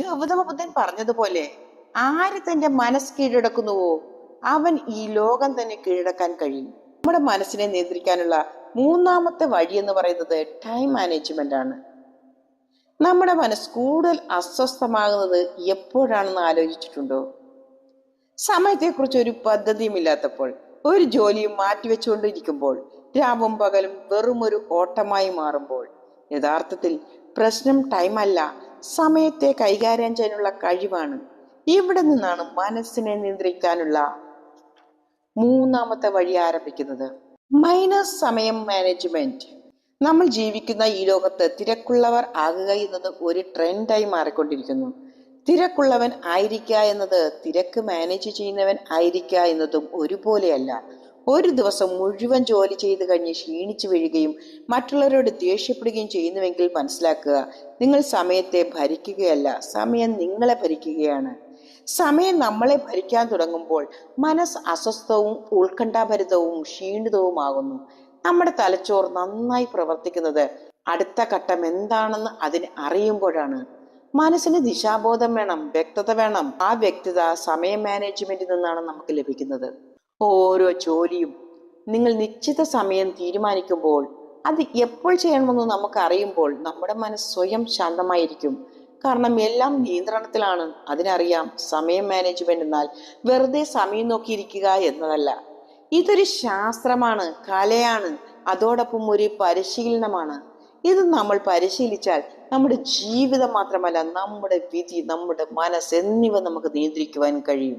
ഗൗതമ ബുദ്ധൻ പറഞ്ഞതുപോലെ ആര് തന്റെ മനസ്സ് കീഴടക്കുന്നുവോ അവൻ ഈ ലോകം തന്നെ കീഴടക്കാൻ കഴിയും. നമ്മുടെ മനസ്സിനെ നിയന്ത്രിക്കാനുള്ള മൂന്നാമത്തെ വഴി എന്ന് പറയുന്നത് ടൈം മാനേജ്മെന്റ് ആണ്. നമ്മുടെ മനസ്സ് കൂടുതൽ അസ്വസ്ഥമാകുന്നത് എപ്പോഴാണെന്ന് ആലോചിച്ചിട്ടുണ്ടോ? സമയത്തെക്കുറിച്ച് ഒരു പദ്ധതിയുമില്ലാത്തപ്പോൾ, ഒരു ജോലിയും മാറ്റിവെച്ചുകൊണ്ടിരിക്കുമ്പോൾ, രാവും പകലും വെറും ഒരു ഓട്ടമായി മാറുമ്പോൾ. യഥാർത്ഥത്തിൽ പ്രശ്നം ടൈം അല്ല, സമയത്തെ കൈകാര്യം ചെയ്യാനുള്ള കഴിവാണ്. ഇവിടെ നിന്നാണ് മനസ്സിനെ നിയന്ത്രിക്കാനുള്ള മൂന്നാമത്തെ വഴി ആരംഭിക്കുന്നത്. മൈനസ് സമയം മാനേജ്മെന്റ്. നമ്മൾ ജീവിക്കുന്ന ഈ ലോകത്ത് തിരക്കുള്ളവർ ആകുക എന്നത് ഒരു ട്രെൻഡായി മാറിക്കൊണ്ടിരിക്കുന്നു. തിരക്കുള്ളവൻ ആയിരിക്കുക എന്നത് തിരക്ക് മാനേജ് ചെയ്യുന്നവൻ ആയിരിക്കുക എന്നതും ഒരുപോലെയല്ല. ഒരു ദിവസം മുഴുവൻ ജോലി ചെയ്ത് കഴിഞ്ഞ് ക്ഷീണിച്ചു വീഴുകയും മറ്റുള്ളവരോട് ദേഷ്യപ്പെടുകയും ചെയ്യുന്നുവെങ്കിൽ മനസ്സിലാക്കുക, നിങ്ങൾ സമയത്തെ ഭരിക്കുകയല്ല, സമയം നിങ്ങളെ ഭരിക്കുകയാണ്. സമയം നമ്മളെ ഭരിക്കാൻ തുടങ്ങുമ്പോൾ മനസ്സ് അസ്വസ്ഥവും ഉത്കണ്ഠാഭരിതവും ക്ഷീണിതവുമാകുന്നു. നമ്മുടെ തലച്ചോർ നന്നായി പ്രവർത്തിക്കുന്നത് അടുത്ത ഘട്ടം എന്താണെന്ന് അതിന് അറിയുമ്പോഴാണ്. മനസ്സിന് ദിശാബോധം വേണം, വ്യക്തത വേണം. ആ വ്യക്തത സമയ മാനേജ്മെന്റിൽ നിന്നാണ് നമുക്ക് ലഭിക്കുന്നത്. ഓരോ ജോലിയും നിങ്ങൾ നിശ്ചിത സമയം തീരുമാനിക്കുമ്പോൾ, അത് എപ്പോൾ ചെയ്യണമെന്ന് നമുക്ക് അറിയുമ്പോൾ നമ്മുടെ മനസ്സ് സ്വയം ശാന്തമായിരിക്കും. കാരണം എല്ലാം നിയന്ത്രണത്തിലാണ്. അതിനറിയാം, സമയം മാനേജ്മെന്റ് എന്നാൽ വെറുതെ സമയം നോക്കിയിരിക്കുക എന്നതല്ല. ഇതൊരു ശാസ്ത്രമാണ്, കലയാണ്, അതോടൊപ്പം ഒരു പരിശീലനമാണ്. ഇത് നമ്മൾ പരിശീലിച്ചാൽ നമ്മുടെ ജീവിതം മാത്രമല്ല, നമ്മുടെ വിധി, നമ്മുടെ മനസ്സ് എന്നിവ നമുക്ക് നിയന്ത്രിക്കുവാൻ കഴിയും.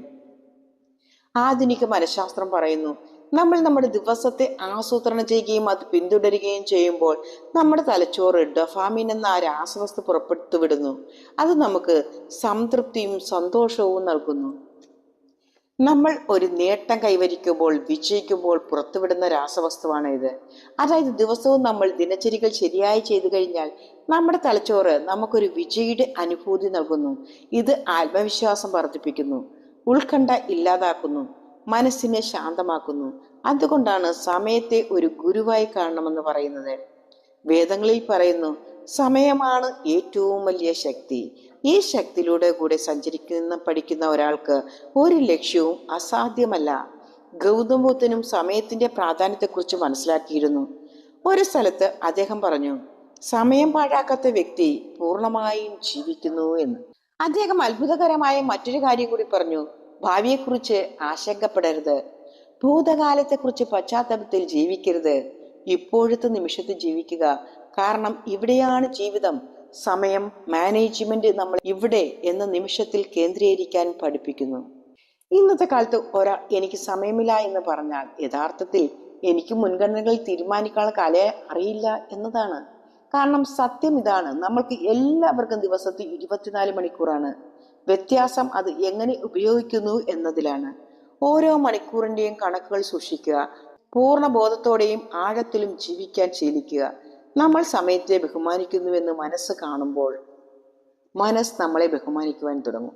ആധുനിക മനഃശാസ്ത്രം പറയുന്നു, നമ്മൾ നമ്മുടെ ദിവസത്തെ ആസൂത്രണം ചെയ്യുകയും അത് പിന്തുടരുകയും ചെയ്യുമ്പോൾ നമ്മുടെ തലച്ചോറ് ഡൊപാമിൻ എന്ന രാസവസ്തു പുറപ്പെടുത്തുവിടുന്നു. അത് നമുക്ക് സംതൃപ്തിയും സന്തോഷവും നൽകുന്നു. നമ്മൾ ഒരു നേട്ടം കൈവരിക്കുമ്പോൾ, വിജയിക്കുമ്പോൾ പുറത്തുവിടുന്ന രാസവസ്തുവാണ് ഇത്. അതായത് ദിവസവും നമ്മൾ ദിനചര്യകൾ ശരിയായി ചെയ്തു കഴിഞ്ഞാൽ നമ്മുടെ തലച്ചോറ് നമുക്കൊരു വിജയിയുടെ അനുഭൂതി നൽകുന്നു. ഇത് ആത്മവിശ്വാസം വർദ്ധിപ്പിക്കുന്നു, ഉത്കണ്ഠ ഇല്ലാതാക്കുന്നു, മനസ്സിനെ ശാന്തമാക്കുന്നു. അതുകൊണ്ടാണ് സമയത്തെ ഒരു ഗുരുവായി കാണണമെന്ന് പറയുന്നത്. വേദങ്ങളിൽ പറയുന്നു, സമയമാണ് ഏറ്റവും വലിയ ശക്തി. ഈ ശക്തിയിലൂടെ കൂടെ പഠിക്കുന്ന ഒരാൾക്ക് ഒരു ലക്ഷ്യവും അസാധ്യമല്ല. ഗൗതമ ബുദ്ധനും സമയത്തിന്റെ പ്രാധാന്യത്തെക്കുറിച്ച് മനസ്സിലാക്കിയിരുന്നു. ഒരു സ്ഥലത്ത് അദ്ദേഹം പറഞ്ഞു, സമയം പാഴാക്കാത്ത വ്യക്തി പൂർണ്ണമായും ജീവിക്കുന്നു എന്ന്. അദ്ദേഹം അത്ഭുതകരമായ മറ്റൊരു കാര്യം കൂടി പറഞ്ഞു, ഭാവിയെക്കുറിച്ച് ആശങ്കപ്പെടരുത്, ഭൂതകാലത്തെക്കുറിച്ച് പശ്ചാത്തലത്തിൽ ജീവിക്കരുത്, ഇപ്പോഴത്തെ നിമിഷത്തിൽ ജീവിക്കുക. കാരണം ഇവിടെയാണ് ജീവിതം. സമയം മാനേജ്മെന്റ് നമ്മൾ ഇവിടെ എന്ന നിമിഷത്തിൽ കേന്ദ്രീകരിക്കാൻ പഠിപ്പിക്കുന്നു. ഇന്നത്തെ കാലത്ത് ഒരാൾ എനിക്ക് സമയമില്ല എന്ന് പറഞ്ഞാൽ യഥാർത്ഥത്തിൽ എനിക്ക് മുൻഗണനകൾ തീരുമാനിക്കാനുള്ള കലയെ അറിയില്ല എന്നതാണ്. കാരണം സത്യം ഇതാണ്, നമ്മൾക്ക് എല്ലാവർക്കും ദിവസത്തിൽ 24 മണിക്കൂറാണ്. വ്യത്യാസം അത് എങ്ങനെ ഉപയോഗിക്കുന്നു എന്നതിലാണ്. ഓരോ മണിക്കൂറിന്റെയും കണക്കുകൾ സൂക്ഷിക്കുക. പൂർണ്ണ ബോധത്തോടെയും ആഴത്തിലും ജീവിക്കാൻ ശീലിക്കുക. നമ്മൾ സമയത്തെ ബഹുമാനിക്കുന്നുവെന്ന് മനസ്സ് കാണുമ്പോൾ മനസ്സ് നമ്മളെ ബഹുമാനിക്കുവാൻ തുടങ്ങും.